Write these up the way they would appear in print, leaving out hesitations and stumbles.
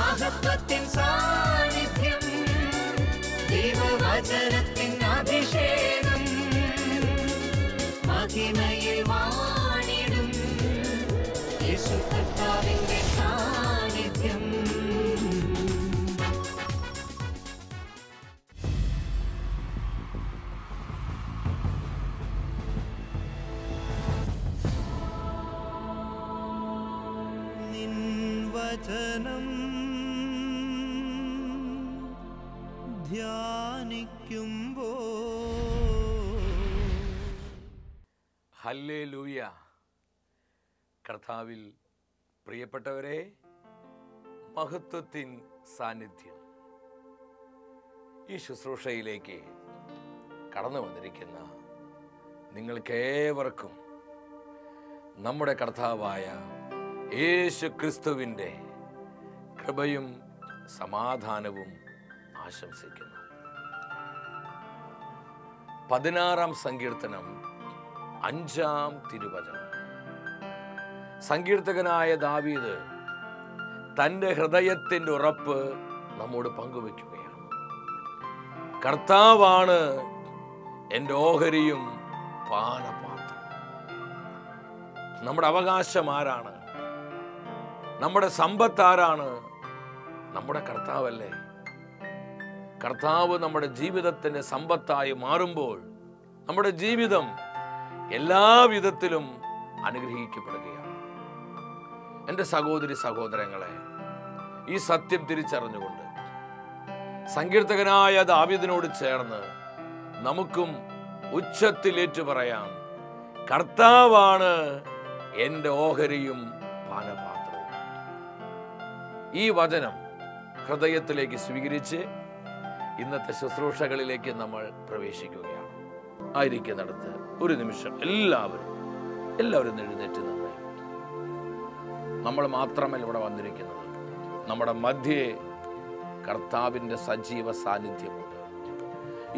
മഹത്വത്തിൻ സാന്നിധ്യം, ദൈവവചനത്തിൻ അഭിഷേകം, മഹിമയിൽ വാണിടും യേശു കർത്താവിന്റെ സാന്നിധ്യം. നിൻ വചനം ധ്യാനിക്കുമ്പോൾ ഹല്ലേലൂയ. കർത്താവിൽ പ്രിയപ്പെട്ടവരെ, മഹത്വത്തിൻ സാന്നിധ്യം ഈ ശുശ്രൂഷയിലേക്ക് കടന്നു വന്നിരിക്കുന്ന നിങ്ങൾക്കേവർക്കും നമ്മുടെ കർത്താവായ യേശു ക്രിസ്തുവിൻ്റെ കൃപയും സമാധാനവും ആശംസിക്കുന്നു. 16-ാം സങ്കീർത്തനം 5-ാം തിരുവചനം. സങ്കീർത്തകനായ ദാവീദ് തൻ്റെ ഹൃദയത്തിൻ്റെ ഉറപ്പ് നമ്മോട് പങ്കുവയ്ക്കുകയാണ്. കർത്താവാണ് എൻ്റെ ഓഹരിയും പാനപാത്രം. നമ്മുടെ അവകാശം ആരാണ്? നമ്മുടെ സമ്പത്ത് ആരാണ്? നമ്മുടെ കർത്താവല്ലേ. കർത്താവ് നമ്മുടെ ജീവിതത്തിൻ്റെ സമ്പത്തായി മാറുമ്പോൾ നമ്മുടെ ജീവിതം എല്ലാവിധത്തിലും അനുഗ്രഹിക്കപ്പെടുകയാണ്. എൻ്റെ സഹോദരി സഹോദരങ്ങളെ, ഈ സത്യം തിരിച്ചറിഞ്ഞുകൊണ്ട് സങ്കീർത്തകനായ ദാവീദിനോട് ചേർന്ന് നമുക്കും ഉച്ചത്തിലേറ്റു പറയാം, കർത്താവാണ് എൻ്റെ ഓഹരിയും പാനപാത്രവും. ഈ വചനം ഹൃദയത്തിലേക്ക് സ്വീകരിച്ച് ഇന്നത്തെ ശുശ്രൂഷകളിലേക്ക് നമ്മൾ പ്രവേശിക്കുകയാണ്. ആയിരിക്കുന്നിടത്ത് ഒരു നിമിഷം എല്ലാവരും എഴുന്നേറ്റ് നിന്ന്. നമ്മൾ മാത്രമല്ല ഇവിടെ വന്നിരിക്കുന്നത്, നമ്മുടെ മധ്യേ കർത്താവിൻ്റെ സജീവ സാന്നിധ്യമുണ്ട്.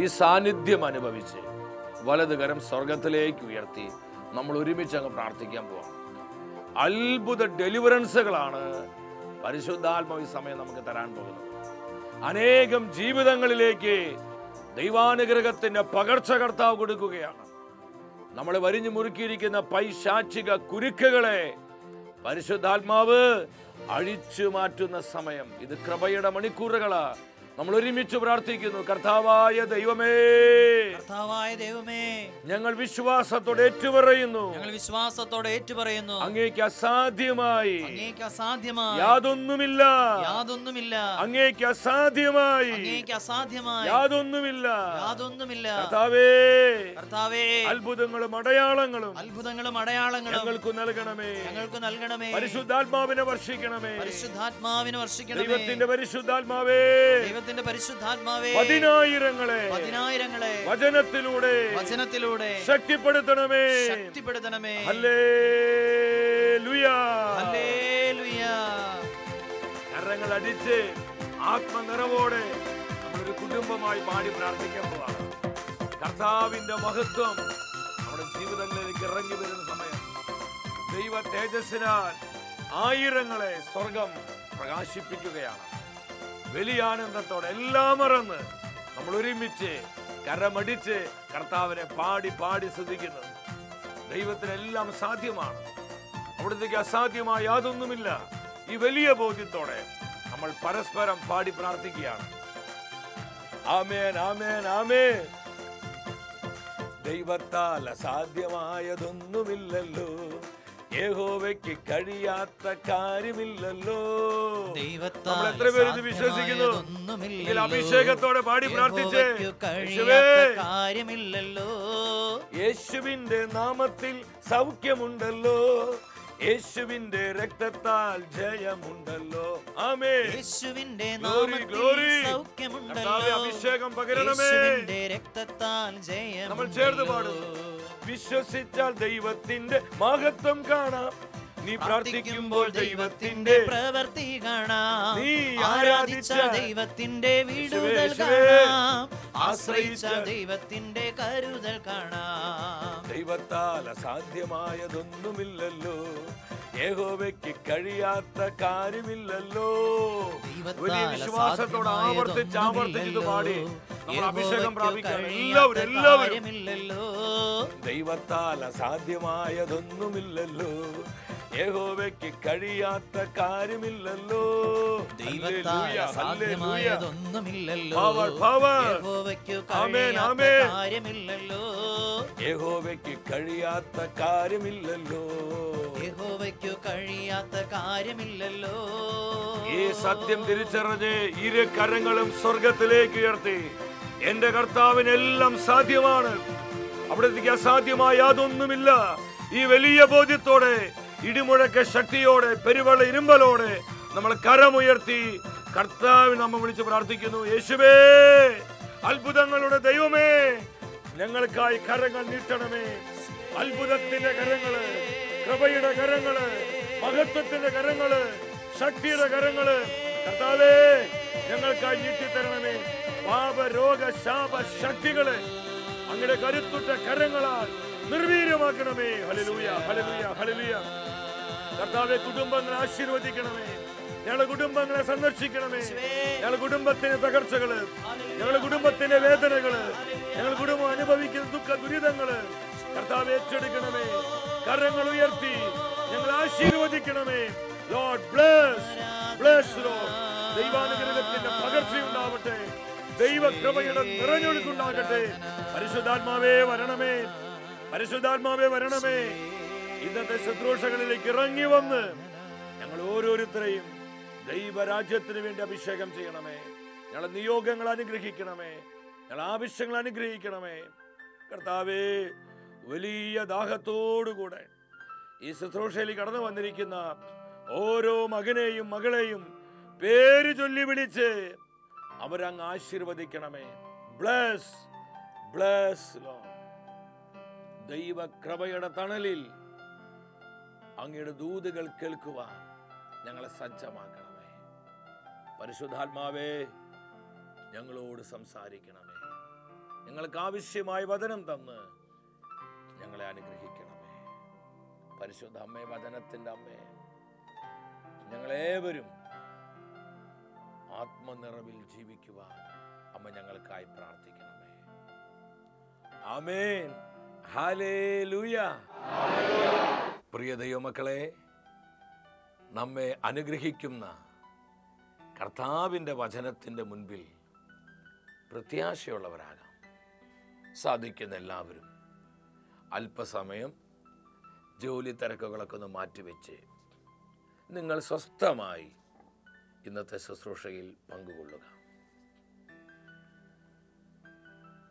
ഈ സാന്നിധ്യം അനുഭവിച്ച് വലതുകരം സ്വർഗത്തിലേക്ക് ഉയർത്തി നമ്മൾ ഒരുമിച്ച് അങ്ങ് പ്രാർത്ഥിക്കാൻ പോവാം. അത്ഭുത ഡെലിവറൻസുകളാണ് പരിശുദ്ധാത്മാവ് ഈ സമയം നമുക്ക് തരാൻ പോകുന്നത്. അനേകം ജീവിതങ്ങളിലേക്ക് ദൈവാനുഗ്രഹത്തിന്റെ പകർച്ച കർത്താവ് കൊടുക്കുകയാണ്. നമ്മളെ വരിഞ്ഞു മുറുക്കിയിരിക്കുന്ന പൈശാചിക കുരുക്കുകളെ പരിശുദ്ധാത്മാവ് അഴിച്ചു മാറ്റുന്ന സമയം. ഇത് കൃപയുടെ മണിക്കൂറുകളാ. നമ്മൾ ഒരുമിച്ച് പ്രാർത്ഥിക്കുന്നു. കർത്താവായ ദൈവമേ, ഞങ്ങൾ വിശ്വാസത്തോടെ ഏറ്റുപറയുന്നു, അങ്ങേക്ക് അസാധ്യമായി യാതൊന്നുമില്ല, അങ്ങേക്ക് അസാധ്യമായി യാതൊന്നുമില്ല. കർത്താവേ, അത്ഭുതങ്ങളും അടയാളങ്ങളും ഞങ്ങൾക്ക് നൽകണമേ. പരിശുദ്ധാത്മാവിനെ വർഷിക്കണമേ. ദൈവത്തിന്റെ പരിശുദ്ധാത്മാവേ, പതിനായിരങ്ങളെ വചനത്തിലൂടെ ശക്തിപ്പെടുത്തണമേ. ഹല്ലേലൂയ. കരങ്ങൾ അടിച്ച് ആത്മനിറവോടെ നമ്മളൊരു കുടുംബമായി പാടി പ്രാർത്ഥിക്കാൻ പോവാണ്. കർത്താവിന്റെ മഹത്വം നമ്മുടെ ജീവിതങ്ങളിലേക്ക് ഇറങ്ങി വരുന്ന സമയം ദൈവ തേജസ്സിനാൽ ആയിരങ്ങളെ സ്വർഗം പ്രകാശിപ്പിക്കുകയാണ്. വലിയ ആനന്ദത്തോടെ എല്ലാം മറന്ന് നമ്മൾ ഒരുമിച്ച് കരമടിച്ച് കർത്താവിനെ പാടി സ്തുതിക്കുന്നു. ദൈവത്തിനെല്ലാം സാധ്യമാണ്. അവിടത്തേക്ക് അസാധ്യമായ യാതൊന്നുമില്ല. ഈ വലിയ ബോധ്യത്തോടെ നമ്മൾ പരസ്പരം പാടി പ്രാർത്ഥിക്കുകയാണ്. ആമേൻ, ആമേൻ, ആമേൻ. ദൈവത്താൽ അസാധ്യമായതൊന്നുമില്ലല്ലോ, യഹോവയ്ക്ക് കഴിയാത്ത കാര്യമില്ലല്ലോ. നമ്മൾ എത്ര പേര് ഇത് വിശ്വസിക്കുന്നു? അഭിഷേകത്തോടെ പാടി പ്രാർത്ഥിച്ചേ. യേശുവിന്റെ നാമത്തിൽ സൗഖ്യമുണ്ടല്ലോ, യേശുവിന്റെ രക്തത്താൽ ജയമുണ്ടല്ലോ. ആമേൻ. യേശുവിന്റെ നാമത്തിൽ സൗഖ്യമുണ്ടല്ലോ, അഭിഷേകം പകരണമേ. യേശുവിന്റെ രക്തത്താൽ ജയം. നമ്മൾ ചേർന്ന് പാടുന്നു. വിശ്വസിച്ചാൽ ദൈവത്തിന്റെ മഹത്വം കാണാം, നീ പ്രാർത്ഥിക്കുമ്പോൾ ദൈവത്തിന്റെ പ്രവൃത്തി കാണാം, നീ ആരാധിച്ച ദൈവത്തിന്റെ വിടുതൽ കാണാം, ആശ്രയിച്ച ദൈവത്തിന്റെ കരുതൽ കാണാം. ദൈവത്താൽ അസാധ്യമായതൊന്നുമില്ലല്ലോ, യഹോവയ്ക്ക് കഴിയാത്ത കാര്യമില്ലല്ലോ. വലിയ വിശ്വാസത്തോടെ ആവർത്തിച്ച് പാടി നമ്മൾ അഭിഷേകം പ്രാപിക്കാൻ എല്ലാവരും ദൈവത്താൽ അസാധ്യമായതൊന്നുമില്ലല്ലോ, യഹോവയ്ക്ക് കഴിയാത്ത കാര്യമില്ലല്ലോ, ദൈവത്താൽ അസാധ്യമായതൊന്നുമില്ലല്ലോ, കാര്യമില്ലല്ലോ, യഹോവയ്ക്ക് കഴിയാത്ത കാര്യമില്ലല്ലോ, യഹോവയ്ക്ക് കഴിയാത്ത കാര്യമില്ലല്ലോ. ഈ സത്യം തിരിച്ചറിഞ്ഞ് ഇരു കരങ്ങളും സ്വർഗത്തിലേക്ക് ഉയർത്തി, എന്റെ കർത്താവിനെല്ലാം സാധ്യമാണ്, അവിടത്തേക്ക് അസാധ്യമായ യാതൊന്നുമില്ല. ഈ വലിയ ബോധ്യത്തോടെ, ഇടിമുഴക്ക ശക്തിയോടെ, പെരുവെള്ള ഇരുമ്പലോടെ നമ്മൾ കരമുയർത്തി കർത്താവിനെ നമ്മൾ വിളിച്ച് പ്രാർത്ഥിക്കുന്നു. യേശുവേ, അത്ഭുതങ്ങളുടെ ദൈവമേ, ഞങ്ങൾക്കായി കരങ്ങൾ നീട്ടണമേ. അത്ഭുതത്തിന്റെ കരങ്ങള്, കൃപയുടെ കരങ്ങള്, മഹത്വത്തിന്റെ കരങ്ങള്, ശക്തിയുടെ കരങ്ങള് കർത്താവേ ഞങ്ങൾക്കായി നീട്ടിത്തരണമേ. പാപ രോഗ ശാപ ശക്തികളെ അങ്ങയുടെ കരുത്തുറ്റ കരങ്ങളാൽ നിർവീര്യമാക്കണമേ. ഹല്ലേലൂയ, ഹല്ലേലൂയ, ഹല്ലേലൂയ. കർത്താവേ, കുടുംബങ്ങളെ ആശീർവദിക്കണമേ. ഞങ്ങളുടെ കുടുംബങ്ങളെ സന്ദർശിക്കണമേ. ഞങ്ങളുടെ കുടുംബത്തിന്റെ തകർച്ചകള്, ഞങ്ങളുടെ കുടുംബത്തിന്റെ വേദനകള്, ഞങ്ങളുടെ കുടുംബം അനുഭവിക്കുന്ന ദുഃഖ ദുരിതങ്ങള് കർത്താവ് ഏറ്റെടുക്കണമേ. കരങ്ങൾ ഉയർത്തി ഞങ്ങൾ ആശീർവദിക്കണമേ. Lord bless, bless Lord. ദൈവാനുഗ്രഹത്തിന്റെ പകർച്ചയുണ്ടാവട്ടെ, ദൈവകൃപയുടെ നിറഞ്ഞൊഴുക്കുണ്ടാകട്ടെ. പരിശുദ്ധാത്മാവേ വരണമേ, പരിശുദ്ധാത്മാവേ വരണമേ. ഇന്നത്തെ ശുശ്രൂഷകളിലേക്ക് ഇറങ്ങി വന്ന് ഞങ്ങൾ ഓരോരുത്തരെയും ദൈവരാജ്യത്തിന് വേണ്ടി അഭിഷേകം ചെയ്യണമേ. ഞങ്ങളുടെ നിയോഗങ്ങൾ അനുഗ്രഹിക്കണമേ, ഞങ്ങളുടെ ആവശ്യങ്ങൾ അനുഗ്രഹിക്കണമേ. കർത്താവേ, വലിയ ദാഹത്തോടുകൂടെ ഈ ശുശ്രൂഷയിൽ കടന്നു വന്നിരിക്കുന്ന ഓരോ മകനെയും മകളെയും പേര് ചൊല്ലി വിളിച്ച് അവരങ്ങ് ആശീർവദിക്കണമേ. Bless, bless Lord. ദൈവകൃപയുടെ തണലിൽ അങ്ങയുടെ ദൂതുകൾ കേൾക്കുവാൻ ഞങ്ങളെ സജ്ജമാക്കണമേ. പരിശുദ്ധാത്മാവേ, ഞങ്ങളോട് സംസാരിക്കണമേ. ഞങ്ങൾക്ക് ആവശ്യമായ വചനം തന്ന് ഞങ്ങളെ അനുഗ്രഹിക്കണമേ. പരിശുദ്ധ അമ്മേ, വചനത്തിന്റെ അമ്മേ, ഞങ്ങളേവരും ആത്മനിറവിൽ ജീവിക്കുവാൻ അമ്മ ഞങ്ങൾക്കായി പ്രാർത്ഥിക്കണമേ. ആമേൻ, ഹല്ലേലൂയ. പ്രിയ ദൈവമക്കളെ, നമ്മെ അനുഗ്രഹിക്കുന്ന കർത്താവിൻ്റെ വചനത്തിൻ്റെ മുൻപിൽ പ്രത്യാശയുള്ളവരാകാം. സാധിക്കുന്ന എല്ലാവരും അല്പസമയം ജോലി തിരക്കുകളൊക്കെ ഒന്ന് മാറ്റിവെച്ച് നിങ്ങൾ സ്വസ്ഥമായി ഇന്നത്തെ ശുശ്രൂഷയിൽ പങ്കുകൊള്ളുക.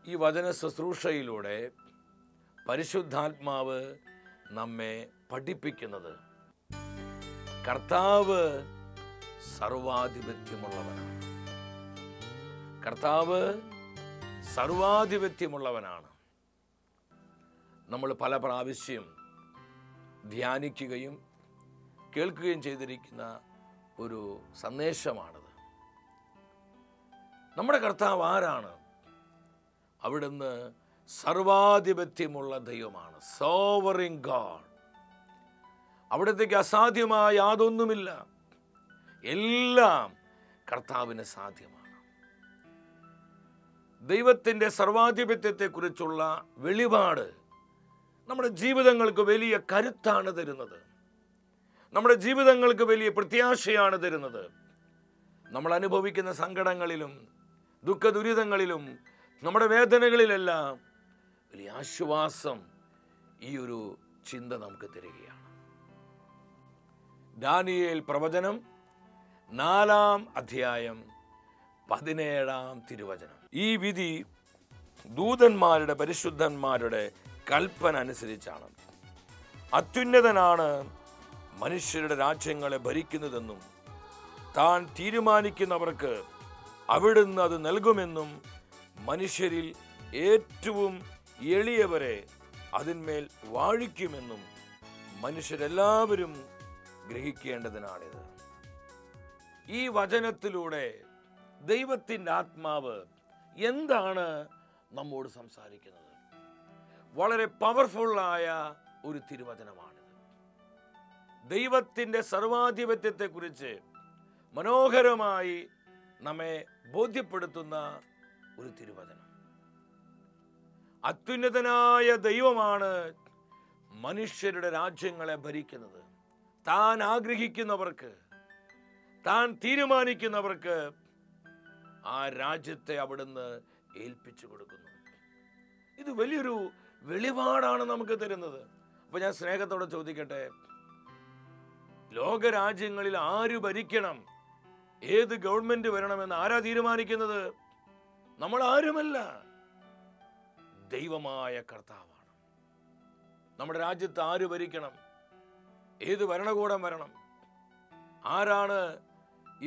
ഈ വചന ശുശ്രൂഷയിലൂടെ പരിശുദ്ധാത്മാവ് നമ്മെ പഠിപ്പിക്കുന്നത് കർത്താവ് സർവാധിപത്യമുള്ളവനാണ്. കർത്താവ് സർവാധിപത്യമുള്ളവനാണ്. നമ്മൾ പല പ്രാവശ്യം ധ്യാനിക്കുകയും കേൾക്കുകയും ചെയ്തിരിക്കുന്ന ഒരു സന്ദേശമാണത്. നമ്മുടെ കർത്താവ് ആരാണ്? അവിടുന്ന് സർവാധിപത്യമുള്ള ദൈവമാണ്. Sovereign God. അവിടത്തേക്ക് അസാധ്യമായ യാതൊന്നുമില്ല. എല്ലാം കർത്താവിന് സാധ്യമാണ്. ദൈവത്തിൻ്റെ സർവാധിപത്യത്തെക്കുറിച്ചുള്ള വെളിപാട് നമ്മുടെ ജീവിതങ്ങൾക്ക് വലിയ കരുത്താണ് തരുന്നത്. നമ്മുടെ ജീവിതങ്ങൾക്ക് വലിയ പ്രത്യാശയാണ് തരുന്നത്. നമ്മൾ അനുഭവിക്കുന്ന സങ്കടങ്ങളിലും ദുഃഖ ദുരിതങ്ങളിലും നമ്മുടെ വേദനകളിലെല്ലാം വലിയ ആശ്വാസം ഈ ഒരു ചിന്ത നമുക്ക് തരികയാണ്. ദാനിയേൽ പ്രവചനം 4-ാം അധ്യായം 17-ാം തിരുവചനം. ഈ വിധി ദൂതന്മാരുടെ പരിശുദ്ധന്മാരുടെ കൽപ്പന അനുസരിച്ചാണ്. അത്യുന്നതനാണ് മനുഷ്യരുടെ രാജ്യങ്ങളെ ഭരിക്കുന്നതെന്നും താൻ തീരുമാനിക്കുന്നവർക്ക് അവിടുന്ന് അത് നൽകുമെന്നും മനുഷ്യരിൽ ഏറ്റവും എളിയവരെ അതിന്മേൽ വാഴിക്കുമെന്നും മനുഷ്യരെല്ലാവരും ഗ്രഹിക്കേണ്ടതിനാണിത്. ഈ വചനത്തിലൂടെ ദൈവത്തിൻ്റെ ആത്മാവ് എന്താണ് നമ്മോട് സംസാരിക്കുന്നത്? വളരെ പവർഫുള്ളായ ഒരു തിരുവചനമാണിത്. ദൈവത്തിൻ്റെ സർവാധിപത്യത്തെക്കുറിച്ച് മനോഹരമായി നമ്മെ ബോധ്യപ്പെടുത്തുന്ന ഒരു തിരുവചനം. അത്യുന്നതനായ ദൈവമാണ് മനുഷ്യരുടെ രാജ്യങ്ങളെ ഭരിക്കുന്നത്. താൻ ആഗ്രഹിക്കുന്നവർക്ക്, താൻ തീരുമാനിക്കുന്നവർക്ക് ആ രാജ്യത്തെ അവിടുന്ന് ഏൽപ്പിച്ചു കൊടുക്കുന്നു. ഇത് വലിയൊരു വെളിപാടാണ് നമുക്ക് തരുന്നത്. അപ്പൊ ഞാൻ സ്നേഹത്തോടെ ചോദിക്കട്ടെ, ലോകരാജ്യങ്ങളിൽ ആര് ഭരിക്കണം, ഏത് ഗവൺമെന്റ് വരണമെന്ന് ആരാ തീരുമാനിക്കുന്നത്? നമ്മൾ ആരുമല്ല, ദൈവമായ കർത്താവാണ്. നമ്മുടെ രാജ്യത്ത് ആര് ഭരിക്കണം, ഏത് ഭരണകൂടം വരണം, ആരാണ്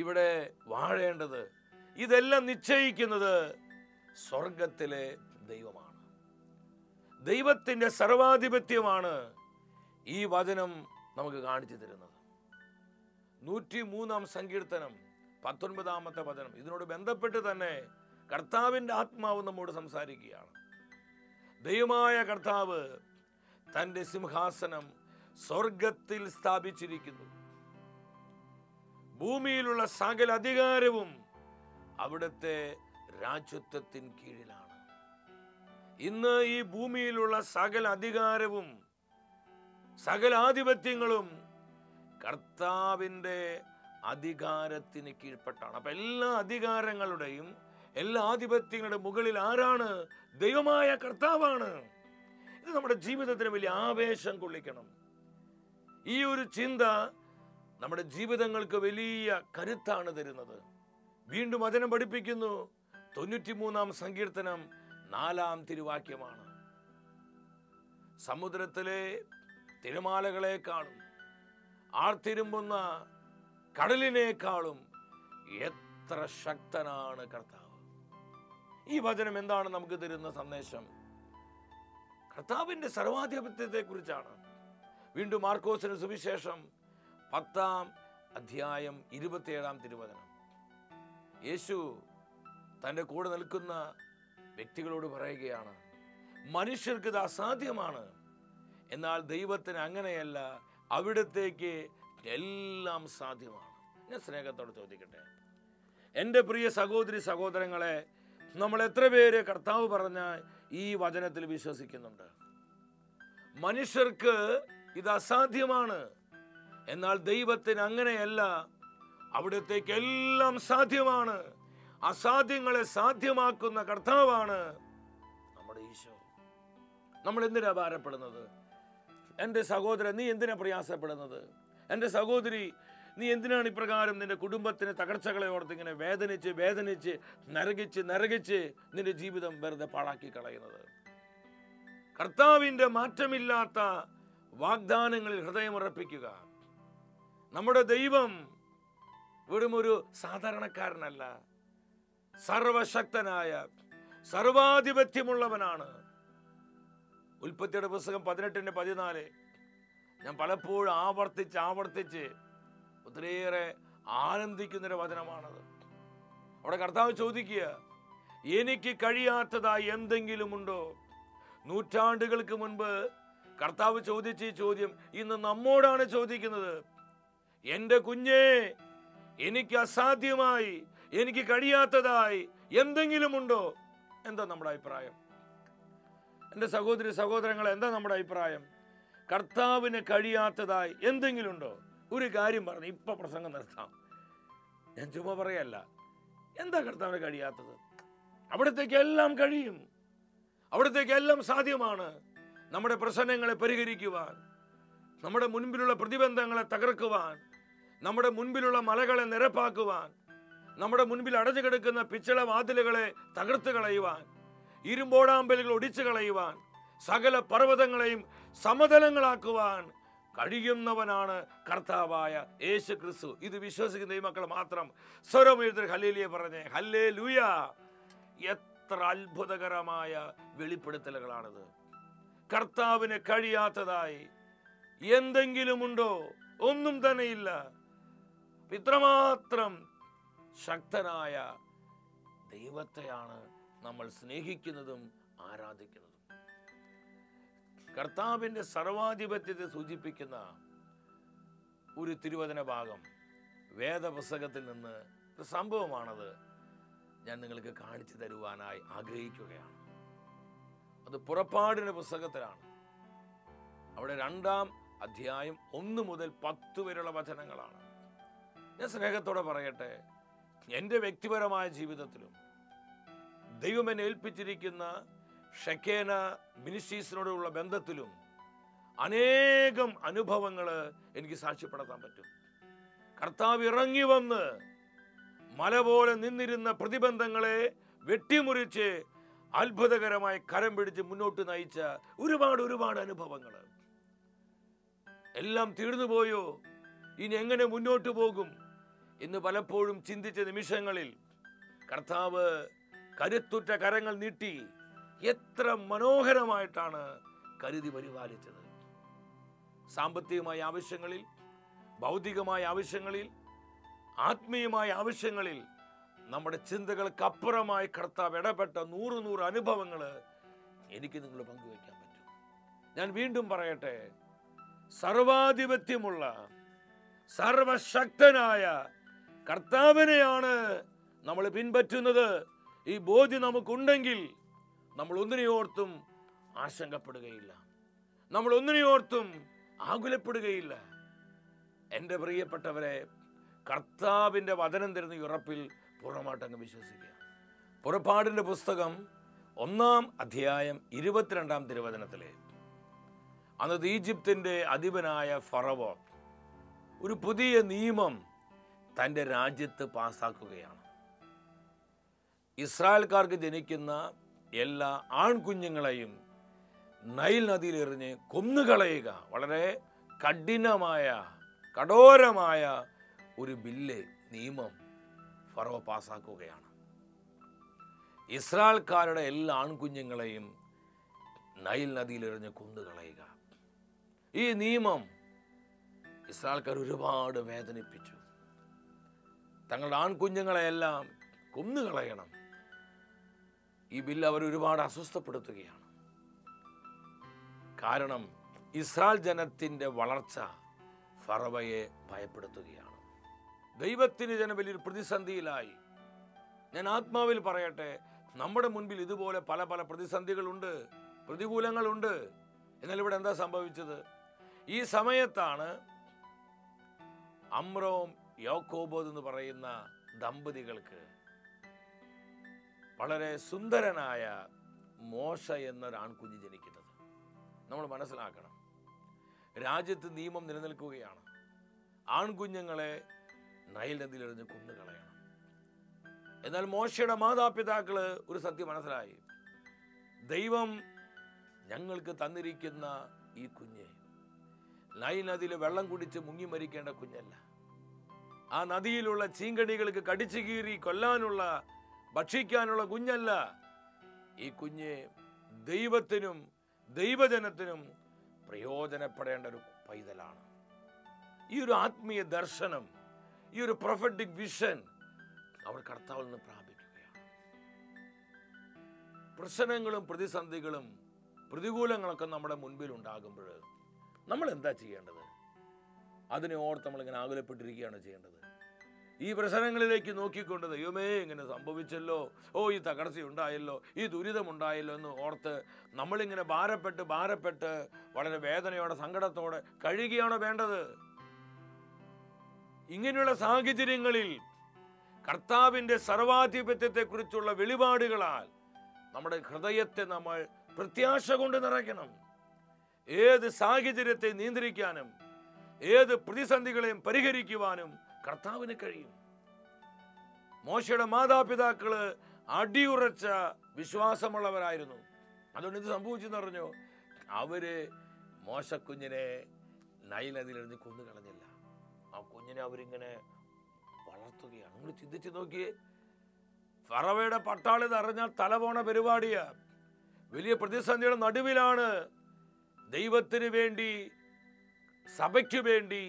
ഇവിടെ വാഴേണ്ടത്, ഇതെല്ലാം നിശ്ചയിക്കുന്നത് സ്വർഗത്തിലെ ദൈവമാണ്. ദൈവത്തിന്റെ സർവാധിപത്യമാണ് ഈ വചനം നമുക്ക് കാണിച്ചു തരുന്നത്. 103-ാം സങ്കീർത്തനം 19-ാമത്തെ വചനം, ഇതിനോട് ബന്ധപ്പെട്ട് തന്നെ കർത്താവിന്റെ ആത്മാവ് നമ്മോട് സംസാരിക്കുകയാണ്. ദൈവമായ കർത്താവ് തന്റെ സിംഹാസനം സ്വർഗത്തിൽ സ്ഥാപിച്ചിരിക്കുന്നു. ഭൂമിയിലുള്ള സകല അധികാരവും അവിടുത്തെ രാജത്വത്തിന് കീഴിലാണ്. ഇന്ന് ഈ ഭൂമിയിലുള്ള സകല അധികാരവും സകല ആധിപത്യങ്ങളും കർത്താവിൻ്റെ അധികാരത്തിന് കീഴ്പ്പെട്ടാണ്. അപ്പൊ എല്ലാ അധികാരങ്ങളുടെയും എല്ലാ ആധിപത്യങ്ങളുടെ മുകളിൽ ആരാണ്? ദൈവമായ കർത്താവാണ്. ഇത് നമ്മുടെ ജീവിതത്തിന് വലിയ ആവേശം കൊള്ളിക്കണം. ഈ ഒരു ചിന്ത നമ്മുടെ ജീവിതങ്ങൾക്ക് വലിയ കരുത്താണ് തരുന്നത്. വീണ്ടും വചനം പഠിപ്പിക്കുന്നു. 93-ാം സങ്കീർത്തനം 4-ാം തിരുവാക്യമാണ്. സമുദ്രത്തിലെ തിരമാലകളെക്കാളും ആർത്തിരുമ്പുന്ന കടലിനേക്കാളും എത്ര ശക്തനാണ് കർത്താവ്. ഈ വചനം എന്താണ് നമുക്ക് തരുന്ന സന്ദേശം? കർത്താവിന്റെ സർവാധിപത്യത്തെ കുറിച്ചാണ്. വീണ്ടും മാർക്കോസിന് സുവിശേഷം 10-ാം അധ്യായം 27-ാം തിരുവചനം. യേശു തൻ്റെ കൂടെ നിൽക്കുന്ന വ്യക്തികളോട് പറയുകയാണ്, മനുഷ്യർക്ക് ഇത് അസാധ്യമാണ്, എന്നാൽ ദൈവത്തിന് അങ്ങനെയല്ല, അവിടത്തേക്ക് എല്ലാം സാധ്യമാണ്. ഞാൻ സ്നേഹത്തോടെ ചോദിക്കട്ടെ, എൻ്റെ പ്രിയ സഹോദരി സഹോദരങ്ങളെ, നമ്മൾ എത്ര പേര് കർത്താവ് പറഞ്ഞ ഈ വചനത്തിൽ വിശ്വസിക്കുന്നുണ്ട്? മനുഷ്യർക്ക് ഇത് അസാധ്യമാണ്, എന്നാൽ ദൈവത്തിന് അങ്ങനെയല്ല, അവിടത്തേക്ക് എല്ലാം സാധ്യമാണ്. അസാധ്യങ്ങളെ സാധ്യമാക്കുന്ന കർത്താവാണ് നമ്മുടെ ഈശോ. നമ്മൾ എന്തിനാ ഭാരപ്പെടുന്നത്? എൻ്റെ സഹോദരൻ, നീ എന്തിനാ പ്രയാസപ്പെടുന്നത്? എൻ്റെ സഹോദരി, നീ എന്തിനാണ് ഇപ്രകാരം നിന്റെ കുടുംബത്തിന് തകർച്ചകളെ ഓർത്ത് ഇങ്ങനെ വേദനിച്ച് വേദനിച്ച് നരകിച്ച് നരകിച്ച് നിന്റെ ജീവിതം വെറുതെ പാഴാക്കി കളയുന്നത്? കർത്താവിൻ്റെ മാറ്റമില്ലാത്ത വാഗ്ദാനങ്ങളിൽ ഹൃദയമുറപ്പിക്കുക. നമ്മുടെ ദൈവം വെറും ഒരു സാധാരണക്കാരനല്ല, സർവശക്തനായ സർവാധിപത്യമുള്ളവനാണ്. ഉൽപ്പത്തിയുടെ പുസ്തകം 18-14 ഞാൻ പലപ്പോഴും ആവർത്തിച്ച് ഒത്തിരിയേറെ ആനന്ദിക്കുന്നൊരു വചനമാണത്. അവിടെ കർത്താവ് ചോദിക്കുക, എനിക്ക് കഴിയാത്തതായി എന്തെങ്കിലും ഉണ്ടോ? നൂറ്റാണ്ടുകൾക്ക് മുൻപ് കർത്താവ് ചോദിച്ച ഈ ചോദ്യം ഇന്ന് നമ്മോടാണ് ചോദിക്കുന്നത്. എൻ്റെ കുഞ്ഞേ, എനിക്ക് അസാധ്യമായി, എനിക്ക് കഴിയാത്തതായി എന്തെങ്കിലും ഉണ്ടോ? എന്താ നമ്മുടെ അഭിപ്രായം? എൻ്റെ സഹോദരി സഹോദരങ്ങളെ, എന്താ നമ്മുടെ അഭിപ്രായം? കർത്താവിന് കഴിയാത്തതായി എന്തെങ്കിലും ഉണ്ടോ? ഒരു കാര്യം പറഞ്ഞു, ഇപ്പൊ പ്രസംഗം നിർത്താം, ഞാൻ ചുമ്മാ പറയല്ല. എന്താ കർത്താവിന് കഴിയാത്തത്? അവിടത്തേക്ക് എല്ലാം കഴിയും, അവിടത്തേക്ക് എല്ലാം സാധ്യമാണ്. നമ്മുടെ പ്രശ്നങ്ങളെ പരിഹരിക്കുവാൻ, നമ്മുടെ മുൻപിലുള്ള പ്രതിബന്ധങ്ങളെ തകർക്കുവാൻ, നമ്മുടെ മുൻപിലുള്ള മലകളെ നിരപ്പാക്കുവാൻ, നമ്മുടെ മുൻപിൽ അടഞ്ഞു കിടക്കുന്ന പിച്ചള വാതിലുകളെ തകർത്ത് കളയുവാൻ, ഇരുമ്പോടാമ്പലുകൾ ഒടിച്ചു കളയുവാൻ, സകല പർവ്വതങ്ങളെയും സമതലങ്ങളാക്കുവാൻ കഴിയുന്നവനാണ് കർത്താവായ യേശു ക്രിസ്തു. ഇത് വിശ്വസിക്കുന്ന ഈ മക്കൾ മാത്രം സ്വരമുയർത്തി ഹല്ലേലൂയ പറഞ്ഞേ. ഹല്ലേലൂയ! എത്ര അത്ഭുതകരമായ വെളിപ്പെടുത്തലുകളാണിത്. കർത്താവിന് കഴിയാത്തതായി എന്തെങ്കിലും ഉണ്ടോ? ഒന്നും തന്നെയില്ല. ഇത്രമാത്രം ശക്തനായ ദൈവത്തെയാണ് നമ്മൾ സ്നേഹിക്കുന്നതും ആരാധിക്കുന്നതും. കർത്താവിൻ്റെ സർവാധിപത്യത്തെ സൂചിപ്പിക്കുന്ന ഒരു തിരുവചന ഭാഗം വേദപുസ്തകത്തിൽ നിന്ന് ഒരു സംഭവമാണത് ഞാൻ നിങ്ങൾക്ക് കാണിച്ചു തരുവാനായി ആഗ്രഹിക്കുകയാണ്. അത് പുറപ്പാടിന്റെ പുസ്തകത്തിലാണ്. അവിടെ 2-ാം അധ്യായം 1 മുതൽ 10 വരെയുള്ള വചനങ്ങളാണ്. ഞാൻ സ്നേഹത്തോടെ പറയട്ടെ, എൻ്റെ വ്യക്തിപരമായ ജീവിതത്തിലും ദൈവം എന്നെ ഏൽപ്പിച്ചിരിക്കുന്ന ഷെക്കേന മിനിസ്ട്രീസിനോടുള്ള ബന്ധത്തിലും അനേകം അനുഭവങ്ങൾ എനിക്ക് സാക്ഷ്യപ്പെടുത്താൻ പറ്റും. കർത്താവ് ഇറങ്ങി വന്ന് മല പോലെ നിന്നിരുന്ന പ്രതിബന്ധങ്ങളെ വെട്ടിമുറിച്ച് അത്ഭുതകരമായി കരം പിടിച്ച് മുന്നോട്ട് നയിച്ച ഒരുപാട് അനുഭവങ്ങൾ. എല്ലാം തീർന്നു പോയോ? ഇനി എങ്ങനെ മുന്നോട്ട് പോകും എന്ന് പലപ്പോഴും ചിന്തിച്ച നിമിഷങ്ങളിൽ കർത്താവ് കരുത്തുറ്റ കരങ്ങൾ നീട്ടി എത്ര മനോഹരമായിട്ടാണ് കരുതി പരിപാലിച്ചത്. സാമ്പത്തികമായ ആവശ്യങ്ങളിൽ, ഭൗതികമായ ആവശ്യങ്ങളിൽ, ആത്മീയമായ ആവശ്യങ്ങളിൽ നമ്മുടെ ചിന്തകൾക്കപ്പുറമായി കർത്താവ് ഇടപെട്ട 100 അനുഭവങ്ങൾ എനിക്ക് നിങ്ങൾ പങ്കുവയ്ക്കാൻ പറ്റും. ഞാൻ വീണ്ടും പറയട്ടെ, സർവാധിപത്യമുള്ള സർവശക്തനായ കർത്താവിനെയാണ് നമ്മൾ പിൻപറ്റുന്നത്. ഈ ബോധ്യം നമുക്കുണ്ടെങ്കിൽ നമ്മൾ ഒന്നിനെയോർത്തും ആശങ്കപ്പെടുകയില്ല, നമ്മൾ ഒന്നിനെയോർത്തും ആകുലപ്പെടുകയില്ല. എൻ്റെ പ്രിയപ്പെട്ടവരെ, കർത്താവിൻ്റെ വചനം തരുന്ന ഉറപ്പിൽ പൂർണ്ണമായിട്ടങ്ങ് വിശ്വസിക്കുക. പുറപ്പാടിൻ്റെ പുസ്തകം 1-ാം അധ്യായം 22-ാം തിരുവചനത്തിലെ അന്നത്തെ ഈജിപ്തിൻ്റെ അധിപനായ ഫറവോ ഒരു പുതിയ നിയമം തൻ്റെ രാജ്യത്ത് പാസ്സാക്കുകയാണ്. ഇസ്രായേൽക്കാർക്ക് ജനിക്കുന്ന എല്ലാ ആൺകുഞ്ഞുങ്ങളെയും നൈൽ നദിയിൽ എറിഞ്ഞ് കൊന്നുകളയുക. വളരെ കഠോരമായ ഒരു നിയമം ഫറവോ പാസ്സാക്കുകയാണ്. ഇസ്രായേൽക്കാരുടെ എല്ലാ ആൺകുഞ്ഞുങ്ങളെയും നൈൽ നദിയിൽ എറിഞ്ഞ് കൊന്നുകളയുക. ഈ നിയമം ഇസ്രായേൽക്കാർ ഒരുപാട് വേദനിപ്പിച്ചു. തങ്ങളുടെ ആൺകുഞ്ഞുങ്ങളെയെല്ലാം കൊന്നുകളയണം. ഈ ബില്ല് അവർ ഒരുപാട് അസ്വസ്ഥപ്പെടുത്തുകയാണ്. കാരണം ഇസ്രായേൽ ജനത്തിൻ്റെ വളർച്ച ഫറവയെ ഭയപ്പെടുത്തുകയാണ്. ദൈവത്തിന് ജനം വലിയൊരു പ്രതിസന്ധിയിലായി. ഞാൻ ആത്മാവിൽ പറയട്ടെ, നമ്മുടെ മുൻപിൽ ഇതുപോലെ പല പ്രതിസന്ധികളുണ്ട്, പ്രതികൂലങ്ങളുണ്ട്. എന്നാൽ ഇവിടെ എന്താ സംഭവിച്ചത്? ഈ സമയത്താണ് അമ്രോം യാക്കോബ് എന്ന് പറയുന്ന ദമ്പതികൾക്ക് വളരെ സുന്ദരനായ മോശ എന്നൊരു ആൺകുഞ്ഞ് ജനിക്കുന്നത്. നമ്മൾ മനസ്സിലാക്കണം, രാജ്യത്ത് നിയമം നിലനിൽക്കുകയാണ്. ആൺകുഞ്ഞുങ്ങളെ നൈൽ നദിയിൽ എറിഞ്ഞ് കൊന്നുകളയണം. എന്നാൽ മോശയുടെ മാതാപിതാക്കള് ഒരു സത്യം മനസ്സിലായി. ദൈവം ഞങ്ങൾക്ക് തന്നിരിക്കുന്ന ഈ കുഞ്ഞ് നൈൽ നദിയിൽ വെള്ളം കുടിച്ച് മുങ്ങി മരിക്കേണ്ട കുഞ്ഞല്ല. ആ നദിയിലുള്ള ചീങ്കണികൾക്ക് കടിച്ചു കീറി കൊല്ലാനുള്ള, ഭക്ഷിക്കാനുള്ള കുഞ്ഞല്ല. ഈ കുഞ്ഞ് ദൈവത്തിനും ദൈവജനത്തിനും പ്രയോജനപ്പെടേണ്ട ഒരു പൈതലാണ്. ഈ ഒരു ആത്മീയ ദർശനം, ഈ ഒരു പ്രൊഫറ്റിക് വിഷൻ അവർ കർത്താവിൽ നിന്ന് പ്രാപിക്കുകയാണ്. പ്രശ്നങ്ങളും പ്രതിസന്ധികളും പ്രതികൂലങ്ങളൊക്കെ നമ്മുടെ മുൻപിൽ ഉണ്ടാകുമ്പോൾ നമ്മൾ എന്താ ചെയ്യേണ്ടത്? അതിനെ ഓർത്ത് നമ്മളിങ്ങനെ ആകുലപ്പെട്ടിരിക്കുകയാണ് ചെയ്യേണ്ടത്. ഈ പ്രശ്നങ്ങളിലേക്ക് നോക്കിക്കൊണ്ട് ദൈവമേ ഇങ്ങനെ സംഭവിച്ചല്ലോ, ഈ തകർച്ചയുണ്ടായല്ലോ, ഈ ദുരിതമുണ്ടായല്ലോ എന്ന് ഓർത്ത് നമ്മളിങ്ങനെ ഭാരപ്പെട്ട് വളരെ വേദനയോടെ സങ്കടത്തോടെ കഴിയുകയാണോ വേണ്ടത്? ഇങ്ങനെയുള്ള സാഹചര്യങ്ങളിൽ കർത്താവിൻ്റെ സർവാധിപത്യത്തെക്കുറിച്ചുള്ള വെളിപാടുകളാൽ നമ്മുടെ ഹൃദയത്തെ നമ്മൾ പ്രത്യാശ കൊണ്ട് നിറയ്ക്കണം. ഏത് സാഹചര്യത്തെ നിയന്ത്രിക്കാനും ഏത് പ്രതിസന്ധികളെയും പരിഹരിക്കുവാനും കർത്താവിന് കഴിയും. മോശയുടെ മാതാപിതാക്കള് അടിയുറച്ച വിശ്വാസമുള്ളവരായിരുന്നു. അതുകൊണ്ട് ഇത് സംഭവിച്ചെന്ന് പറഞ്ഞു, അവര് മോശക്കുഞ്ഞിനെ നൈൽ നദിയിലെറിഞ്ഞ് കൊന്നുകളഞ്ഞില്ല. ആ കുഞ്ഞിനെ അവരിങ്ങനെ വളർത്തുകയാണ്. നിങ്ങൾ ചിന്തിച്ചു നോക്കിയേ, ഫറവയുടെ പട്ടാളി അറിഞ്ഞാൽ തല പോണ പരിപാടിയാ. വലിയ പ്രതിസന്ധിയുടെ നടുവിലാണ് ദൈവത്തിന് വേണ്ടി, സഭയ്ക്ക് വേണ്ടി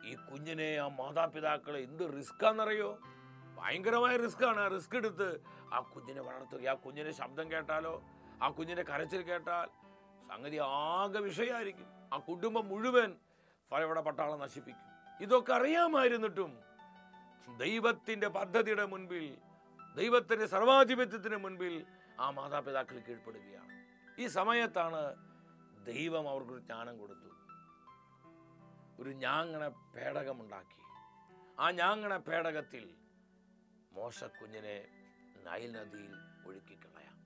ഈ കുഞ്ഞിനെ, ആ മാതാപിതാക്കളെ എന്ത് റിസ്ക്കാന്നറിയോ? ഭയങ്കരമായ റിസ്ക്കാണ്. ആ റിസ്ക് എടുത്ത് ആ കുഞ്ഞിനെ വളർത്തുക. ആ കുഞ്ഞിന്റെ ശബ്ദം കേട്ടാലോ, ആ കുഞ്ഞിന്റെ കരച്ചിൽ കേട്ടാൽ സംഗതി ആകെ വിഷയമായിരിക്കും. ആ കുടുംബം മുഴുവൻ ഫറവയുടെ പട്ടാളം നശിപ്പിക്കും. ഇതൊക്കെ അറിയാമായിരുന്നിട്ടും ദൈവത്തിന്റെ പദ്ധതിയുടെ മുൻപിൽ, ദൈവത്തിന്റെ സർവാധിപത്യത്തിന് മുൻപിൽ ആ മാതാപിതാക്കൾ കീഴ്പ്പെടുകയാണ്. ഈ സമയത്താണ് ദൈവം അവർക്കൊരു ജ്ഞാനം കൊടുത്തു. ഒരു ഞാങ്ങണ പേടകമുണ്ടാക്കി. ആ ഞാങ്ങണ പേടകത്തിൽ മോശക്കുഞ്ഞിനെ നൈൽ നദിയിൽ ഒഴുക്കിക്കളയാം.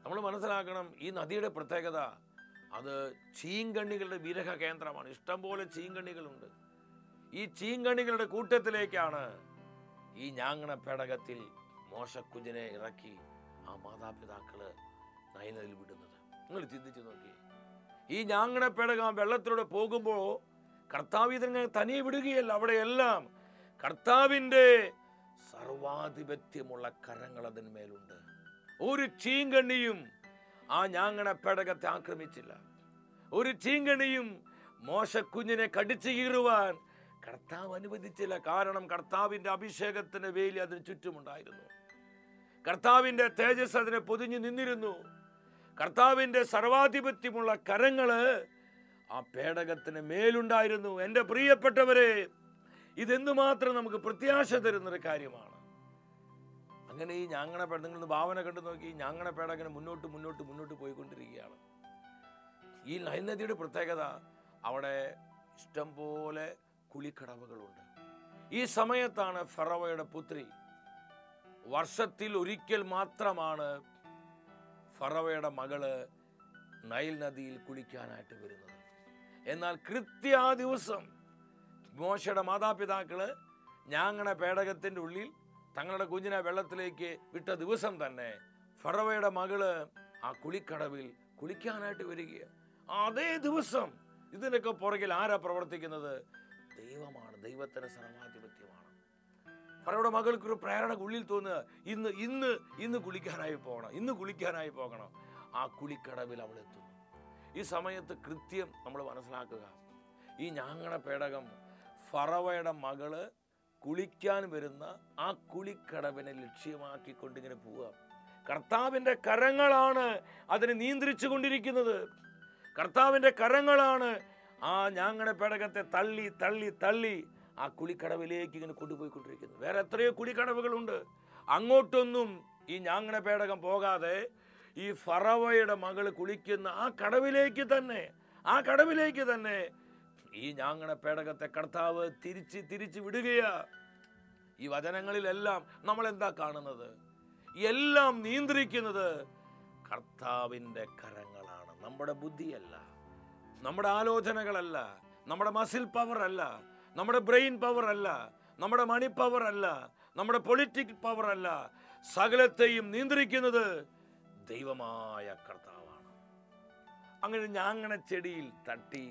നമ്മൾ മനസ്സിലാക്കണം, ഈ നദിയുടെ പ്രത്യേകത അത് ചീങ്കണ്ണികളുടെ വിരഹ കേന്ദ്രമാണ്. ഇഷ്ടംപോലെ ചീങ്കണ്ണികളുണ്ട്. ഈ ചീങ്കണ്ണികളുടെ കൂട്ടത്തിലേക്കാണ് ഈ ഞാങ്ങണ പേടകത്തിൽ മോശക്കുഞ്ഞിനെ ഇറക്കി ആ മാതാപിതാക്കള് നൈൽ നദിയിൽ വിടുന്നത്. നിങ്ങൾ ചിന്തിച്ചു നോക്കി, ഈ ഞാങ്ങണ പേടകം വെള്ളത്തിലൂടെ പോകുമ്പോൾ കർത്താവ് ഇതിനെ തനിയെ വിടുകയല്ല. അവിടെയെല്ലാം കർത്താവിൻ്റെ സർവാധിപത്യമുള്ള കരങ്ങൾ അതിന്മേലുണ്ട്. ഒരു ചീങ്കണ്ണിയും ആ ഞാങ്ങണ പേടകത്തെ ആക്രമിച്ചില്ല. ഒരു ചീങ്കണ്ണിയും മോശക്കുഞ്ഞിനെ കടിച്ചു കീറുവാൻ കർത്താവ് അനുവദിച്ചില്ല. കാരണം കർത്താവിൻ്റെ അഭിഷേകത്തിന്റെ വേലി അതിന് ചുറ്റുമുണ്ടായിരുന്നു. കർത്താവിൻ്റെ തേജസ് അതിനെ പൊതിഞ്ഞു നിന്നിരുന്നു. കർത്താവിൻ്റെ സർവാധിപത്യമുള്ള കരങ്ങള് ആ പേടകത്തിന് മേലുണ്ടായിരുന്നു. എൻ്റെ പ്രിയപ്പെട്ടവരെ, ഇതെന്തുമാത്രം നമുക്ക് പ്രത്യാശ തരുന്നൊരു കാര്യമാണ്. അങ്ങനെ ഈ ഞാങ്ങണ പേടകങ്ങൾ ഭാവന കണ്ടു നോക്കി, ഞാങ്ങണ പേടകന് മുന്നോട്ട് മുന്നോട്ട് മുന്നോട്ട് പോയിക്കൊണ്ടിരിക്കുകയാണ്. ഈ നൈൽ നദിയുടെ പ്രത്യേകത അവിടെ ഇഷ്ടം പോലെ കുളിക്കടവുകളുണ്ട്. ഈ സമയത്താണ് ഫറവോയുടെ പുത്രി, വർഷത്തിൽ ഒരിക്കൽ മാത്രമാണ് ഫറവോയുടെ മകള് നൈൽ നദിയിൽ കുളിക്കാനായിട്ട് വരുന്നത്. എന്നാൽ കൃത്യ ആ ദിവസം മോശയുടെ മാതാപിതാക്കള് ഞാങ്ങണ പേടകത്തിന്റെ ഉള്ളിൽ തങ്ങളുടെ കുഞ്ഞിനെ വെള്ളത്തിലേക്ക് വിട്ട ദിവസം തന്നെ ഫറവോയുടെ മകള് ആ കുളിക്കടവിൽ കുളിക്കാനായിട്ട് വരികയാണ്. അതേ ദിവസം ഇതിനൊക്കെ പുറകിൽ ആരാ പ്രവർത്തിക്കുന്നത്? ദൈവമാണ്. ദൈവത്തിന്റെ സർവാധിപത്യമാണ്. ഫറവോയുടെ മകൾക്കൊരു പ്രേരണ ഉള്ളിൽ തോന്നുക, ഇന്ന് ഇന്ന് ഇന്ന് കുളിക്കാനായി പോകണം, ഇന്ന് കുളിക്കാനായി പോകണം. ആ കുളിക്കടവിൽ അവൾ എത്തുന്നു. ഈ സമയത്ത് കൃത്യം നമ്മൾ മനസ്സിലാക്കുക, ഈ ഞാങ്ങണ പേടകം ഫറവോയുടെ മകള് കുളിക്കാൻ വരുന്ന ആ കുളിക്കടവിനെ ലക്ഷ്യമാക്കിക്കൊണ്ടിങ്ങനെ പോവുക. കർത്താവിൻ്റെ കരങ്ങളാണ് അതിനെ നിയന്ത്രിച്ചു കൊണ്ടിരിക്കുന്നത്. കർത്താവിൻ്റെ കരങ്ങളാണ് ആ ഞാങ്ങണ പേടകത്തെ തള്ളി തള്ളി തള്ളി ആ കുളിക്കടവിലേക്ക് ഇങ്ങനെ കൊണ്ടുപോയിക്കൊണ്ടിരിക്കുന്നത്. വേറെ എത്രയോ കുളിക്കടവുകളുണ്ട്. അങ്ങോട്ടൊന്നും ഈ ഞാങ്ങണ പേടകം പോകാതെ ഈ ഫറവോയുടെ മകള് കുളിക്കുന്ന ആ കടവിലേക്ക് തന്നെ ഈ ഞാങ്ങണ പേടകത്തെ കർത്താവ് തിരിച്ച് വിടുകയാ. ഈ വചനങ്ങളിലെല്ലാം നമ്മൾ എന്താ കാണുന്നത്? എല്ലാം നിയന്ത്രിക്കുന്നത് കർത്താവിൻ്റെ കരങ്ങളാണ്. നമ്മുടെ ബുദ്ധിയല്ല, നമ്മുടെ ആലോചനകളല്ല, നമ്മുടെ മസിൽ പവർ അല്ല, നമ്മുടെ ബ്രെയിൻ പവർ അല്ല, നമ്മുടെ മണി പവർ അല്ല, നമ്മുടെ പൊളിറ്റിക് പവർ അല്ല. സകലത്തെയും നിയന്ത്രിക്കുന്നത് ദൈവമായ കർത്താവാണ്. അങ്ങനെ ഞാങ്ങണ ചെടിയിൽ തട്ടി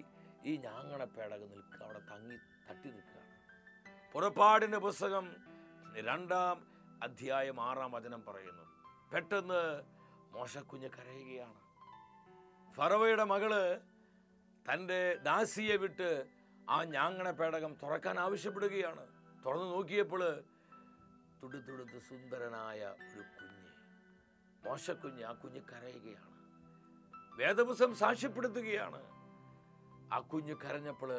ഈ ഞാങ്ങണ പേടകം നിൽക്കുക, അവിടെ തട്ടി നിൽക്കുകയാണ്. പുറപ്പാടിന്റെ പുസ്തകം 2-ാം അധ്യായം 6-ാം വചനം പറയുന്നു, പെട്ടെന്ന് മോശക്കുഞ്ഞ് കരയുകയാണ്. ഫറവോയുടെ മകള് തൻ്റെ ദാസിയെ വിട്ട് ആ ഞാങ്ങണ പേടകം തുറക്കാൻ ആവശ്യപ്പെടുകയാണ്. തുറന്നു നോക്കിയപ്പോൾ തുടുത്തുടുത്ത് സുന്ദരനായ ഒരു കുഞ്ഞ്, മോശക്കുഞ്ഞ്. ആ കുഞ്ഞ് കരയുകയാണ്. വേദപുസ്തകം സാക്ഷ്യപ്പെടുത്തുകയാണ്, ആ കുഞ്ഞ് കരഞ്ഞപ്പോൾ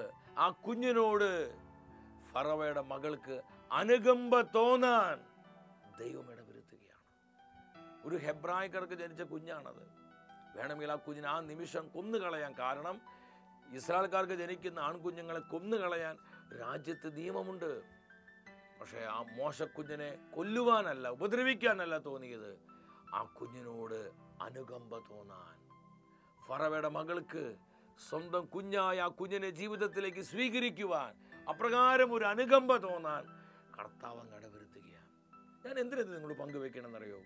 ആ കുഞ്ഞിനോട് ഫറവോയുടെ മകൾക്ക് അനുകമ്പ തോന്നാൻ ദൈവം ഇടവരുത്തുകയാണ്. ഒരു ഹെബ്രായക്കാർക്ക് ജനിച്ച കുഞ്ഞാണത്. വേണമെങ്കിൽ ആ കുഞ്ഞിനെ ആ നിമിഷം കൊന്നുകളയാൻ. കാരണം ഇസ്രായേൽക്കാർക്ക് ജനിക്കുന്ന ആൺകുഞ്ഞുങ്ങളെ കൊന്നുകളയാൻ രാജ്യത്ത് നിയമമുണ്ട്. പക്ഷേ ആ മോശക്കുഞ്ഞിനെ കൊല്ലുവാനല്ല, ഉപദ്രവിക്കാനല്ല തോന്നിയത്, ആ കുഞ്ഞിനോട് അനുകമ്പ തോന്നാൻ. ഫറവോയുടെ മകൾക്ക് സ്വന്തം കുഞ്ഞായ ആ കുഞ്ഞിനെ ജീവിതത്തിലേക്ക് സ്വീകരിക്കുവാൻ, അപ്രകാരം ഒരു അനുകമ്പ തോന്നാൻ കർത്താവ് ഇടവരുത്തുകയാണ്. ഞാൻ എന്തിനത് നിങ്ങൾ പങ്കുവെക്കണമെന്നറിയോ?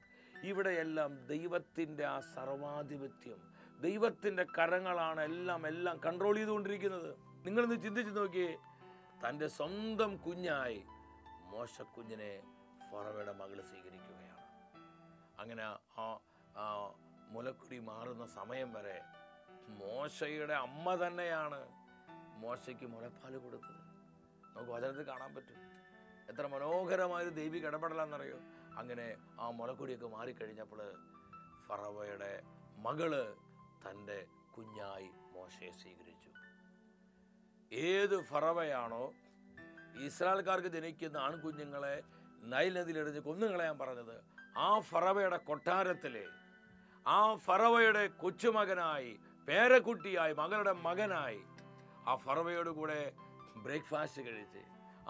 ഇവിടെയെല്ലാം ദൈവത്തിൻ്റെ ആ സർവാധിപത്യം, ദൈവത്തിൻ്റെ കരങ്ങളാണ് എല്ലാം കൺട്രോൾ ചെയ്തുകൊണ്ടിരിക്കുന്നത്. നിങ്ങളിന്ന് ചിന്തിച്ച് നോക്കിയേ, തൻ്റെ സ്വന്തം കുഞ്ഞായി മോശക്കുഞ്ഞിനെ ഫറവോയുടെ മകള് സ്വീകരിക്കുകയാണ്. അങ്ങനെ ആ മുലക്കുടി മാറുന്ന സമയം വരെ മോശയുടെ അമ്മ തന്നെയാണ് മോശയ്ക്ക് മുലപ്പാൽ കൊടുത്തത്. നമുക്ക് വചനത്തിൽ കാണാൻ പറ്റും. എത്ര മനോഹരമായൊരു ദൈവിക ഇടപെടലാണെന്നറിയോ? അങ്ങനെ ആ മുലക്കുടിയൊക്കെ മാറിക്കഴിഞ്ഞപ്പോൾ ഫറവോയുടെ മകള് തൻ്റെ കുഞ്ഞായി മോശയെ സ്വീകരിച്ചു. ഏത് ഫറവയാണോ ഇസ്രായേൽക്കാർക്ക് ജനിക്കുന്ന ആൺകുഞ്ഞുങ്ങളെ നൈൽ നദിയിലെറിഞ്ഞ് കൊന്നുകളയാൻ പറഞ്ഞത് ആ ഫറവയുടെ കൊട്ടാരത്തിലെ ആ ഫറവയുടെ കൊച്ചുമകനായി, പേരക്കുട്ടിയായി, മകളുടെ മകനായി ആ ഫറവയോട് കൂടെ ബ്രേക്ക്ഫാസ്റ്റ് കഴിച്ച്,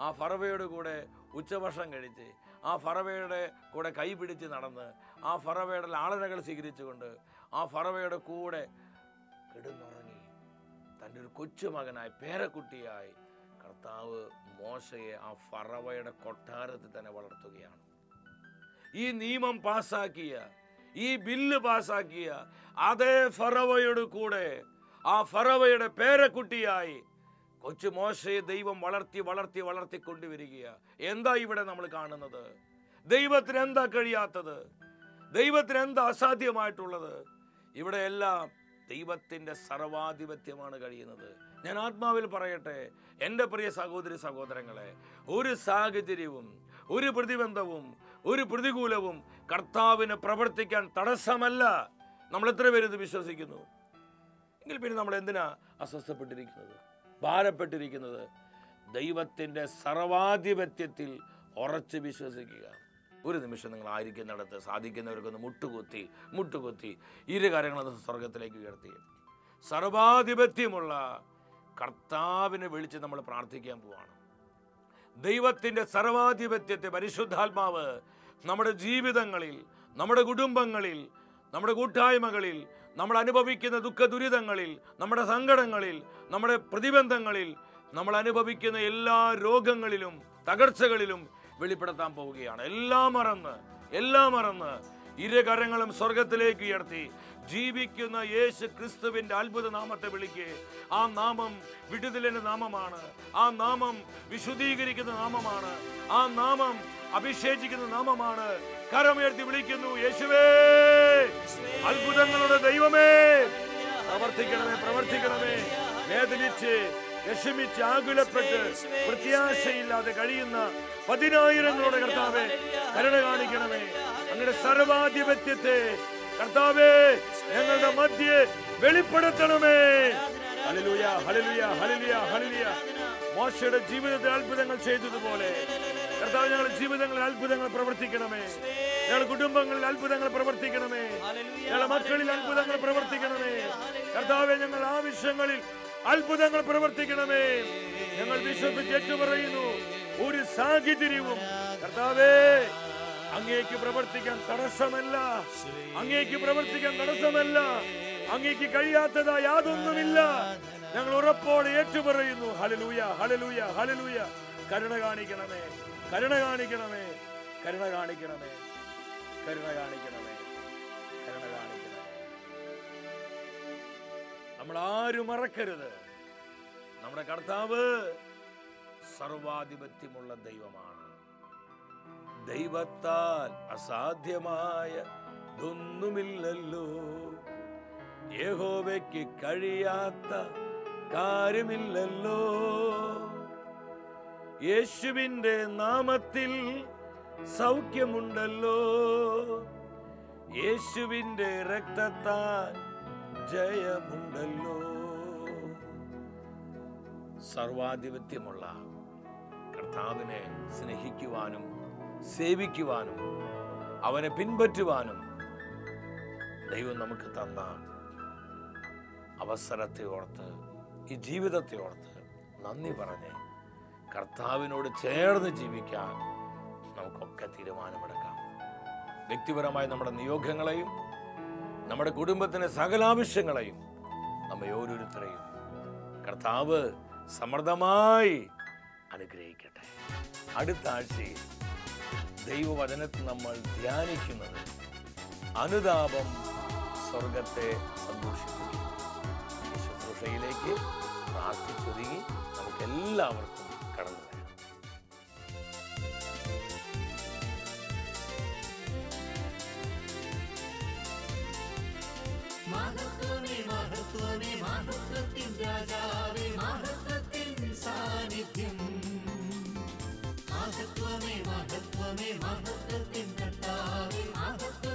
ആ ഫറവയോട് കൂടെ ഉച്ചഭക്ഷണം കഴിച്ച്, ആ ഫറവയുടെ കൂടെ കൈ പിടിച്ച് നടന്ന്, ആ ഫറവയുടെ ലാളനകൾ സ്വീകരിച്ചുകൊണ്ട്, ആ ഫറവയുടെ കൂടെ കിടന്നുറങ്ങി തൻ്റെ ഒരു കൊച്ചുമകനായി, പേരക്കുട്ടിയായി കർത്താവ് മോശയെ ആ ഫറവയുടെ കൊട്ടാരത്തിൽ തന്നെ വളർത്തുകയാണ്. ഈ നിയമം പാസാക്കിയ, ഈ ബില്ല് പാസാക്കിയ അതേ ഫറവയോട് കൂടെ ആ ഫറവയുടെ പേരക്കുട്ടിയായി കൊച്ചു മോശയെ ദൈവം വളർത്തി വളർത്തി വളർത്തിക്കൊണ്ടുവരിക. എന്താ ഇവിടെ നമ്മൾ കാണുന്നത്? ദൈവത്തിന് എന്താ കഴിയാത്തത്? ദൈവത്തിന് എന്താ അസാധ്യമായിട്ടുള്ളത്? ഇവിടെ എല്ലാം ദൈവത്തിൻ്റെ സർവാധിപത്യമാണ് കഴിയുന്നത്. ഞാൻ ആത്മാവിൽ പറയട്ടെ, എൻ്റെ പ്രിയ സഹോദരി സഹോദരങ്ങളെ, ഒരു സാഹചര്യവും, ഒരു പ്രതിബന്ധവും, ഒരു പ്രതികൂലവും കർത്താവിന് പ്രവർത്തിക്കാൻ തടസ്സമല്ല. നമ്മൾ എത്ര പേര് ഇത് വിശ്വസിക്കുന്നു? എങ്കിൽ പിന്നെ നമ്മൾ എന്തിനാ അസ്വസ്ഥപ്പെട്ടിരിക്കുന്നത്, ഭാരപ്പെട്ടിരിക്കുന്നത്? ദൈവത്തിൻ്റെ സർവാധിപത്യത്തിൽ ഉറച്ച് വിശ്വസിക്കുക. ഒരു നിമിഷം നിങ്ങൾ ആയിരിക്കുന്നിടത്ത് സാധിക്കുന്നവർക്കൊന്ന് മുട്ടുകുത്തി ഇരു കാര്യങ്ങളൊന്ന് സ്വർഗത്തിലേക്ക് ഉയർത്തി സർവാധിപത്യമുള്ള കർത്താവിനെ വിളിച്ച് നമ്മൾ പ്രാർത്ഥിക്കാൻ പോവാണ്. ദൈവത്തിൻ്റെ സർവാധിപത്യത്തെ പരിശുദ്ധാത്മാവ് നമ്മുടെ ജീവിതങ്ങളിൽ, നമ്മുടെ കുടുംബങ്ങളിൽ, നമ്മുടെ കൂട്ടായ്മകളിൽ, നമ്മൾ അനുഭവിക്കുന്ന ദുഃഖ ദുരിതങ്ങളിൽ, നമ്മുടെ സങ്കടങ്ങളിൽ, നമ്മുടെ പ്രതിബന്ധങ്ങളിൽ, നമ്മൾ അനുഭവിക്കുന്ന എല്ലാ രോഗങ്ങളിലും തകർച്ചകളിലും വെളിപ്പെടുത്താൻ പോവുകയാണ്. എല്ലാം മറന്ന് ഇരു കരങ്ങളും സ്വർഗത്തിലേക്ക് ഉയർത്തി ജീവിക്കുന്ന യേശു ക്രിസ്തുവിന്റെ അത്ഭുത നാമത്തെ വിളിക്ക്. ആ നാമം വിടുതലിന്റെ നാമമാണ്. ആ നാമം വിശുദ്ധീകരിക്കുന്ന നാമമാണ്. ആ നാമം അഭിഷേചിക്കുന്ന നാമമാണ്. കരമുയർത്തി വിളിക്കുന്നു, യേശുവേ, അത്ഭുതങ്ങളുടെ ദൈവമേ, പ്രവർത്തിക്കണമേ. വേദനിച്ച് വിഷമിച്ച് ആകുലപ്പെട്ട് പ്രത്യാശയില്ലാതെ കഴിയുന്ന പതിനായിരങ്ങളുടെ കർത്താവേ, കരുണ കാണിക്കണമേ. അങ്ങയുടെ സർവാധിപത്യത്തെ കർത്താവേ ഞങ്ങളുടെ മധ്യേ വെളിപ്പെടുത്തണമേ. ഹല്ലേലൂയ, ഹല്ലേലൂയ, ഹല്ലേലൂയ, ഹല്ലേലൂയ. മോശയുടെ ജീവിതത്തിൽ അത്ഭുതങ്ങൾ ചെയ്തതുപോലെ കർത്താവ് ഞങ്ങളുടെ ജീവിതങ്ങളിൽ അത്ഭുതങ്ങൾ പ്രവർത്തിക്കണമേ. ഞങ്ങളുടെ കുടുംബങ്ങളിൽ അത്ഭുതങ്ങൾ പ്രവർത്തിക്കണമേ. ഞങ്ങളുടെ മക്കളിൽ അത്ഭുതങ്ങൾ പ്രവർത്തിക്കണമേ. കർത്താവേ, ഞങ്ങളുടെ ആവശ്യങ്ങളിൽ അത്ഭുതങ്ങൾ പ്രവർത്തിക്കണമേ. ഞങ്ങൾ വിശ്വസിച്ച് ഏറ്റുപറയുന്നു, ഒരു സാഹചര്യവും കർത്താവേ അങ്ങേക്ക് പ്രവർത്തിക്കാൻ തടസ്സമല്ല. അങ്ങേക്ക് പ്രവർത്തിക്കാൻ തടസ്സമല്ല. അങ്ങേക്ക് കഴിയാത്തതാ യാതൊന്നുമില്ല. ഞങ്ങൾ ഉറപ്പോടെ ഏറ്റുപറയുന്നു. ഹല്ലേലൂയ, ഹല്ലേലൂയ, ഹല്ലേലൂയ. കരുണ കാണിക്കണമേ, കരുണ കാണിക്കണമേ, കരുണ കാണിക്കണമേ, കരുണ കാണിക്കണമേ, കരുണ കാണിക്കണമേ. നമ്മൾ ആരും മറക്കരുത്, നമ്മുടെ കർത്താവ് സർവാധിപത്യമുള്ള ദൈവമാണ്. ദൈവത്താൽ അസാധ്യമായ ഒന്നുമില്ലല്ലോ. യഹോവയ്ക്ക് കഴിയാത്ത കാര്യമില്ലല്ലോ. യേശുവിന്റെ നാമത്തിൽ സൗഖ്യമുണ്ടല്ലോ. യേശുവിന്റെ രക്തത്താൽ ജയമുണ്ടല്ലോ. സർവാധിപത്യമുള്ള കർത്താവിനെ സ്നേഹിക്കുവാനും സേവിക്കുവാനും അവനെ പിൻപറ്റുവാനും ദൈവം നമുക്ക് തന്ന അവസരത്തെ ഓർത്ത്, ഈ ജീവിതത്തെ ഓർത്ത് നന്ദി പറഞ്ഞ് കർത്താവിനോട് ചേർന്ന് ജീവിക്കാൻ നമുക്കൊക്കെ തീരുമാനമെടുക്കാം. വ്യക്തിപരമായി നമ്മുടെ നിയോഗങ്ങളെയും നമ്മുടെ കുടുംബത്തിൻ്റെ സകലാവശ്യങ്ങളെയും നമ്മെ ഓരോരുത്തരെയും കർത്താവ് സമൃദ്ധമായി അനുഗ്രഹിക്കട്ടെ. അടുത്ത ആഴ്ചയിൽ ദൈവവചനത്തിൽ നമ്മൾ ധ്യാനിക്കുന്നത് അനുതാപം സ്വർഗത്തെ സന്തോഷിപ്പിക്കും. ഈ ശുശ്രൂഷയിലേക്ക് പ്രാർത്ഥിച്ചൊരുങ്ങി നമുക്കെല്ലാവർക്കും കടന്നു വരാം. മഹത്വമേ മഹത്വമേ മഹത്വത്തിൻ രാജാവേ, മഹത്വത്തിൻ സാന്നിധ്യം. മഹത്വമേ മഹത്വമേ മഹത്വത്തിൻ കർത്താവേ, മഹത്വ